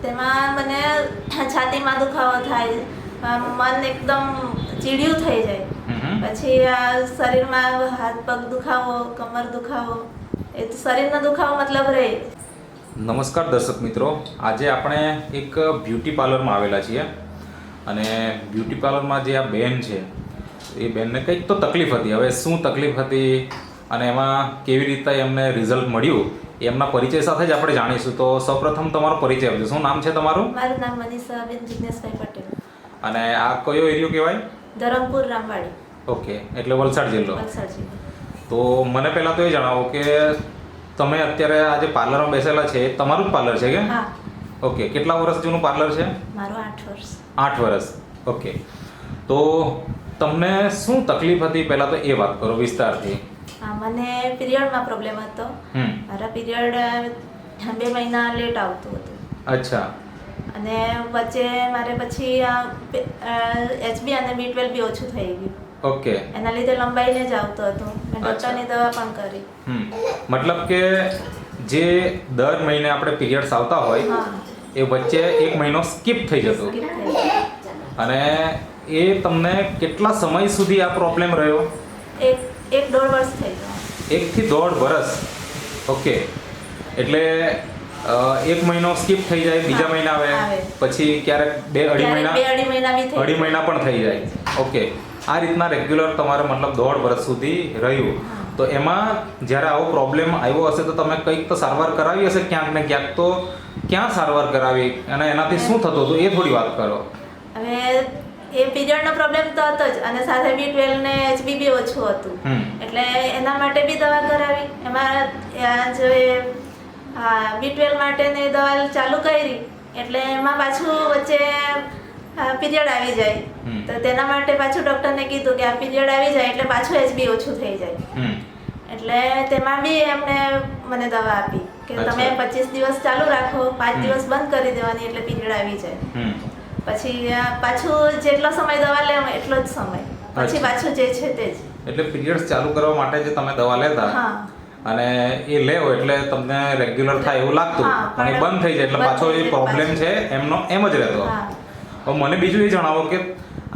તેમાં મને છાતીમાં દુખાવો થાય, મન એકદમ ચીડિયું થઈ જાય, પછી શરીરમાં હાથ પગ દુખાવો, કમર દુખાવો, એ તો શરીરનો દુખાવો મતલબ રહે. નમસ્કાર દર્શક મિત્રો, આજે આપણે એક બ્યુટી પાર્લરમાં આવેલા છીએ અને બ્યુટી પાર્લરમાં જે આ બેન છે એ બેનને કંઈક તો તકલીફ હતી. હવે શું તકલીફ હતી અને એમાં કેવી રીતે એમને રિઝલ્ટ મળ્યું એમના પરિચય સાથે જ આપણે જાણીશું. તો સૌપ્રથમ તમારો પરિચય આપજો. શું નામ છે તમારું? મારું નામ મનીષાબેન જિગ્નેશભાઈ પટેલ. અને આ કયો એરિયો કહેવાય? ધરમપુર રામવાડી. ઓકે, એટલે વલસાડ જિલ્લો. વલસાડ જિલ્લો. તો મને પહેલાં તો એ જણાવો કે તમે અત્યારે આ જે પાર્લરમાં બેસેલા છે એ તમારું જ પાર્લર છે કે? હા. ઓકે, કેટલા વર્ષ જૂનું પાર્લર છે? મારું 8 વર્ષ. 8 વર્ષ. ઓકે, તો તમને શું તકલીફ હતી પહેલાં તો એ વાત કરો વિસ્તારથી. હા, મને પીરિયડમાં પ્રોબ્લેમ હતો. મારા પીરિયડ 2 મહિના લેટ આવતું હતું. અચ્છા. અને વચ્ચે મારે પછી HB અને B12 બી ઓછું થઈ ગયું. ઓકે. એના લીધે લંબાઈને જ આવતું હતું. મેં ડૉક્ટરની દવા પણ કરી. મતલબ કે જે દર મહિને આપણે પીરિયડ્સ આવતા હોય એ વચ્ચે 1 મહિનો સ્કીપ થઈ જતો, અને એ તમને કેટલા સમય સુધી આ પ્રોબ્લેમ રહ્યો? 1-1.5 વર્ષ થઈ ગયો. 1 થી 1.5 વર્ષ. ઓકે, એટલે 1 મહિનો સ્કીપ થઈ જાય, બીજા મહિના આવે, પછી ક્યારેક 2-2.5 મહિના 2.5 મહિના પણ થઈ જાય. ઓકે, આ રીતના રેગ્યુલર તમારે મતલબ 1.5 વર્ષ સુધી રહ્યું. તો એમાં જ્યારે આવો પ્રોબ્લેમ આવ્યો હશે તો તમે કંઈક તો સારવાર કરાવી હશે ક્યાંક ને ક્યાંક. તો ક્યાં સારવાર કરાવી અને એનાથી શું થતું હતું એ થોડી વાત કરો. હવે એ પીરિયડનો પ્રોબ્લેમ તો હતો જ, અને સાથે B12 ને HB બી ઓછું હતું, એટલે એના માટે બી દવા કરાવી. એમાં જે B12 માટેની દવા ચાલુ કરી એટલે એમાં પાછું વચ્ચે પીરિયડ આવી જાય, તો તેના માટે પાછું ડૉક્ટરને કીધું કે આ પીરિયડ આવી જાય એટલે પાછું HB ઓછું થઈ જાય. એટલે તેમાં બી એમણે મને દવા આપી કે તમે 25 દિવસ ચાલુ રાખો, 5 દિવસ બંધ કરી દેવાની એટલે પીરિયડ આવી જાય. પછી પાછું જેટલો સમય દવા લેવો એટલો જ સમય, પછી પાછું જે છે તે જ. એટલે પીરિયડ્સ ચાલુ કરવા માટે જે તમે દવા લેતા અને એ લેવો એટલે તમને રેગ્યુલર થાય એવું લાગતું, પણ એ બંધ થઈ જાય એટલે પાછો એ પ્રોબ્લેમ છે એમનો એમ જ રહેતો. હવે મને બીજું એ જણાવો કે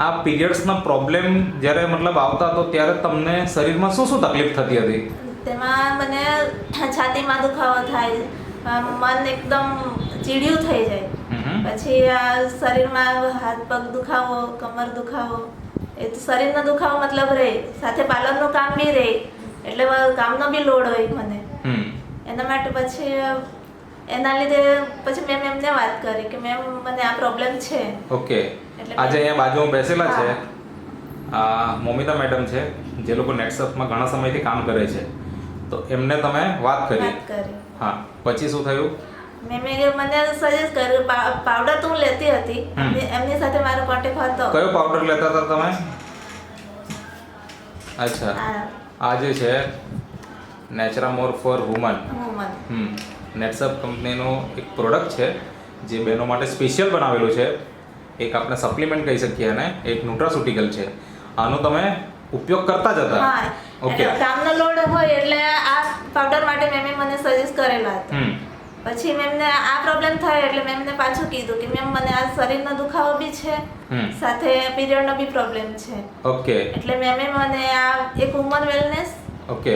આ પીરિયડ્સના પ્રોબ્લેમ જ્યારે મતલબ આવતા તો ત્યારે તમને શરીરમાં શું શું તકલીફ થતી હતી? તેમાં મને છાતીમાં દુખાવો થાય, મન એકદમ ચીડિયું થઈ જાય, પછી શરીરમાં હાથ પગ દુખાવો, કમર દુખાવો, એ તો શરીરનો દુખાવો મતલબ રહે, સાથે પાર્લરનું કામ બી રહે એટલે કામનો બી લોડ હોય મને. એના માટે પછી એના લીધે પછી મેં એમને વાત કરી કે મેમ મને આ પ્રોબ્લેમ છે. ઓકે, આજે અહીંયા બાજુમાં બેસેલા છે આ મોમિતા મેડમ છે, જે લોકો નેટસર્ફમાં ઘણા સમયથી કામ કરે છે. તો એમને તમે વાત કરી. હા, પછી શું થયું? મેં મને સજેસ્ટ કર્યું, પાવડર તો હું લેતી હતી, એમની સાથે મારો કોન્ટેક્ટ હતો. કયો પાવડર લેતા હતા તમે? અચ્છા, આ જે છે નેચરામોર ફોર વુમન, નેટસર્ફ કંપનીનું એક પ્રોડક્ટ છે જે બહેનો માટે સ્પેશિયલ બનાવેલું છે. એક આપણે સપ્લિમેન્ટ કહી શકીએ અને એક ન્યુટ્રાસ્યુટિકલ છે. આનો તમે ઉપયોગ કરતા જ હતા? ઓકે, કામનો લોડ હોય એટલે આ પાવડર માટે મેમે મને સજેસ્ટ કરેલા હતા. પછી મેમને આ પ્રોબ્લેમ થાય એટલે મેમને પાછું કીધું કે મેમ મને આ શરીરનો દુખાવો બી છે, સાથે પીરિયડનો બી પ્રોબ્લેમ છે. ઓકે, એટલે મેમે મને આ એક વુમન વેલનેસ ઓકે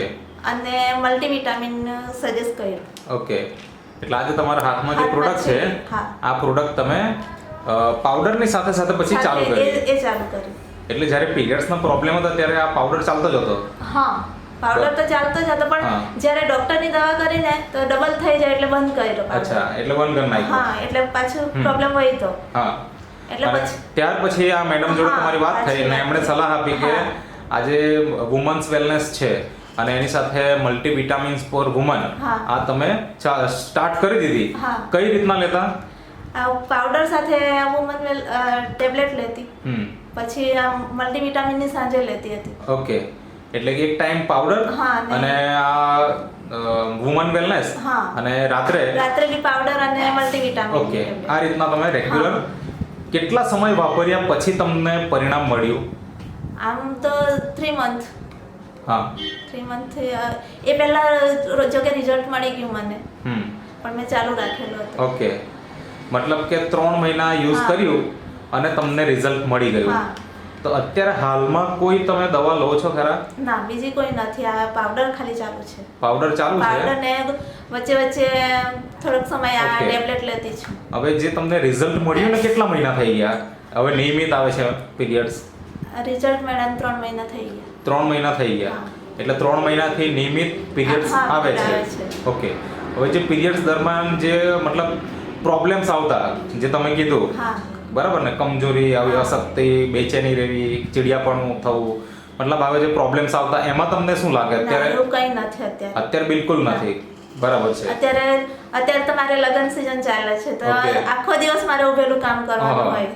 અને મલ્ટીવિટામિન સજેસ્ટ કર્યું. ઓકે, એટલે આજે તમારા હાથમાં જે પ્રોડક્ટ છે આ પ્રોડક્ટ તમે પાવડરની સાથે સાથે પછી ચાલુ કરી? એ ચાલુ કરી. એટલે જ્યારે પીરિયડ્સનો પ્રોબ્લેમ હતો ત્યારે આ પાવડર ચાલતો જ હતો? હા, પાવડર તો ચાલતો જ હતો, પણ જ્યારે ડોક્ટરની દવા કરીને તો ડબલ થઈ જાય એટલે બંધ કર્યો. અચ્છા, એટલે બંધ કરી નાખ્યો. હા, એટલે પાછું પ્રોબ્લેમ વધ્યો. હા, એટલે પછી ત્યાર પછી આ મેડમ જોડે તમારી વાત થઈ અને એમણે સલાહ આપી કે આજે વુમન્સ વેલનેસ છે અને એની સાથે મલ્ટીવિટામિન્સ ફોર વુમન આ તમે સ્ટાર્ટ કરી દીધી. કઈ રીતના લેતા? પાવડર સાથે વુમન વેલ ટેબ્લેટ લેતી, પછી મલ્ટીવિટામિનની સાંજે લેતી હતી. ઓકે, એટલે એક ટાઈમ પાવડર અને આ વુમન વેલનેસ અને રાત્રે બી પાવડર અને મલ્ટીવિટામિન. ઓકે, આ રીતના તમે રેગ્યુલર કેટલા સમય વાપર્યા પછી તમને પરિણામ મળ્યું? આમ તો 3 મંથ. હા, 3 મંથ એ પહેલા જો કે રિઝલ્ટ મળી ગયું મને, પણ મેં ચાલુ રાખેલું હતું. ઓકે, મતલબ કે 3 મહિના યુઝ કર્યું અને તમને રિઝલ્ટ મળી ગયું. હા. તો અત્યારે હાલમાં કોઈ તમે દવા લો છો ખરા? ના, બીજી કોઈ નથી. આ પાવડર ખાલી ચાલુ છે. પાવડર ચાલુ છે? પાવડર ને વચ્ચે વચ્ચે થોડોક સમય આ Okay. ટેબ્લેટ લેતી છું. હવે જે તમને રિઝલ્ટ મળ્યું ને કેટલા મહિના થઈ ગયા? હવે નિયમિત આવે છે પીરિયડ્સ? રિઝલ્ટ મેડમ 3 મહિના થઈ ગયા. 3 મહિના થઈ ગયા. હા. એટલે 3 મહિનાથી નિયમિત પીરિયડ્સ હા, આવે છે. આવે છે. ઓકે. હવે જે પીરિયડ્સ દરમિયાન જે મતલબ પ્રોબ્લેમ્સ આવતા જે તમે કીધું, હા. બરાબર ને, કમજોરી આવી, હા. અશક્તિ, બેચેની રહેવી, ચીડિયાપણું થવું, મતલબ હવે જે પ્રોબ્લેમ્સ આવતા એમાં તમને શું લાગે ના, અત્યારે? એવું કંઈ નથી અત્યારે. અત્યારે બિલકુલ નથી. બરાબર છે. અત્યારે તો મારે લગ્ન સિઝન ચાલે છે તો Okay. આખો દિવસ મારે ઉભેલું કામ કરવાનું હા. હોય.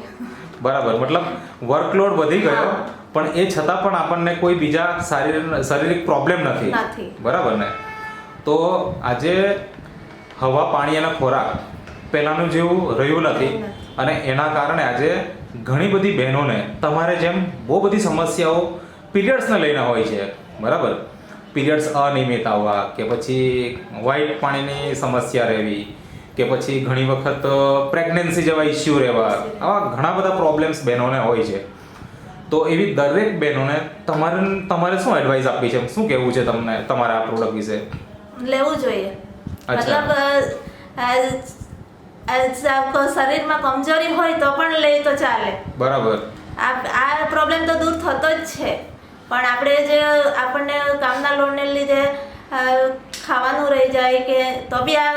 બરાબર, મતલબ વર્કલોડ વધી ગયો, હા. પણ એ છતાં પણ આપણને કોઈ બીજા શારીરિક પ્રોબ્લેમ નથી. નથી. બરાબર ને? તો આજે હવા, પાણી અને ખોરાક પહેલાંનું જેવું રહ્યું નથી, અને એના કારણે આજે ઘણી બધી બહેનોને તમારે જેમ બહુ બધી સમસ્યાઓ પીરિયડ્સને લઈને હોય છે. બરાબર? પીરિયડ્સ અનિયમિત આવવા, કે પછી વ્હાઇટ પાણીની સમસ્યા રહેવી, કે પછી ઘણી વખત પ્રેગ્નન્સી જેવા ઇસ્યુ રહેવા, આવા ઘણા બધા પ્રોબ્લેમ્સ બહેનોને હોય છે. તો એવી દરેક બહેનોને તમારે શું એડવાઇસ આપવી છે? શું કહેવું છે તમને તમારા આ પ્રોડક્ટ વિશે? લેવું જોઈએ. અચ્છા. મતલબ શરીરમાં કમજોરી હોય તો પણ લે તો ચાલે. બરાબર. આ પ્રોબ્લેમ તો દૂર થતો જ છે, પણ આપણને કામના લોડને લીધે ખાવાનું રહી જાય કે તો બી આ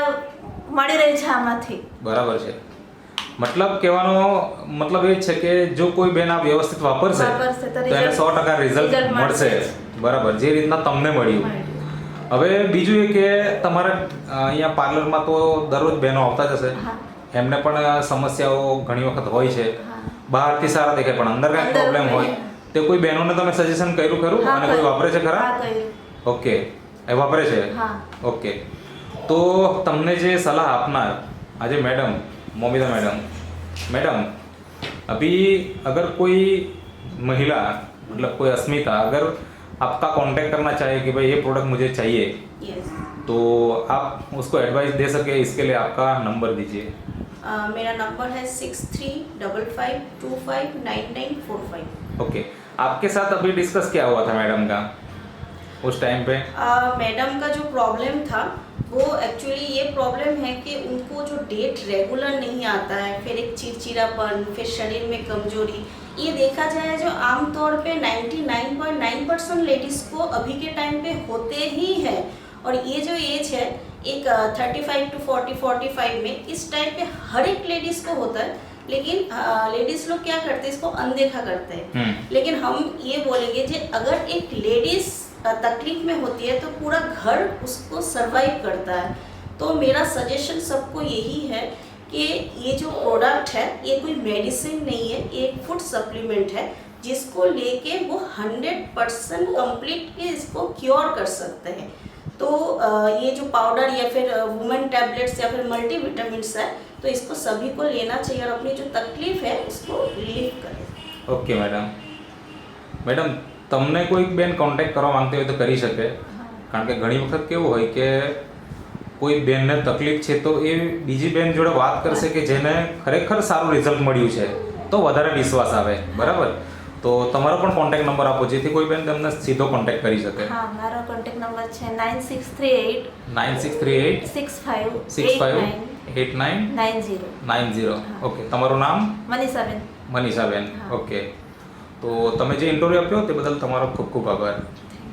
મળી રહી છે આમાંથી. બરાબર છે. મતલબ કહેવાનો મતલબ એ છે કે જો કોઈ બેન આ વ્યવસ્થિત વાપરશે તો તો એને 100% રિઝલ્ટ મળશે. બરાબર, જે રીતના તમને મળ્યું. હવે બીજું એ કે તમારા અહીંયા પાર્લરમાં તો દરરોજ બહેનો આવતા જ હશે. હા. એમને પણ સમસ્યાઓ ઘણી વખત હોય છે. હા. બહારથી સારા દેખાય પણ અંદર કંઈક પ્રોબ્લેમ હોય. તે કોઈ બહેનોને તમે સજેશન કર્યું ખરું? હા, અને કોઈ વાપરે છે ખરા? હા, કર્યું. ઓકે, એ વાપરે છે. હા. ઓકે. તો તમને જે સલાહ આપનાર આજે मोमिता मैडम अभी अगर कोई महिला मतलब कोई अस्मिता अगर आपका कांटेक्ट करना चाहे कि भाई ये प्रोडक्ट मुझे चाहिए, यस, तो आप उसको एडवाइस दे सके, इसके लिए आपका नंबर दीजिए. मेरा नंबर है 6355259945. ओके. आपके साथ अभी डिस्कस क्या हुआ था मैडम का उस टाइम पे? मैडम का जो प्रॉब्लम था वो एक्चुअली ये प्रॉब्लम है कि उनको जो डेट रेगुलर नहीं आता है, फिर एक चिड़चिड़ापन, फिर शरीर में कमजोरी, ये देखा जाए जो आमतौर पे 99.9% लेडीज़ को अभी के टाइम पे होते ही हैं. और ये जो एज है एक 35 to 40-45 में, इस टाइम पे हर एक लेडीज़ को होता है, लेकिन लेडीज़ लोग क्या करते हैं, इसको अनदेखा करते हैं. लेकिन हम ये बोलेंगे कि अगर एक लेडीज़ तकलीफ में होती है तो पूरा घर उसको सरवाइव करता है. तो मेरा सजेशन सबको यही है कि ये जो प्रोडक्ट है ये कोई मेडिसिन नहीं है, ये एक फूड सप्लीमेंट है जिसको लेके वो 100% कंप्लीट के इसको क्योर कर सकते हैं. तो ये जो पाउडर या फिर वुमेन टैबलेट्स या फिर मल्टीविटामिन्स है, तो इसको सभी को लेना चाहिए और अपनी जो तकलीफ है उसको रिलीव करें. ओके मैडम તમને કોઈ બેન કોન્ટેક્ટ કરવા માંગતી હોય તો કરી શકે, કારણ કે ઘણી વખત કેવું હોય કે કોઈ બેનને તકલીફ છે તો એ બીજી બેન જોડે વાત કરશે કે જેને ખરેખર સારું રિઝલ્ટ મળ્યું છે તો વધારે વિશ્વાસ આવે. બરાબર? તો તમારો પણ કોન્ટેક્ટ નંબર આપો જેથી કોઈ બેન તમને સીધો કોન્ટેક્ટ કરી શકે. હા, મારો કોન્ટેક્ટ નંબર છે 9638 65898990. ઓકે. તમારું નામ? મનીષાબેન. મનીષાબેન. હા. ઓકે. તો તમે જે ઇન્ટરવ્યૂ આપ્યો તે બદલ તમારો ખૂબ ખૂબ આભાર.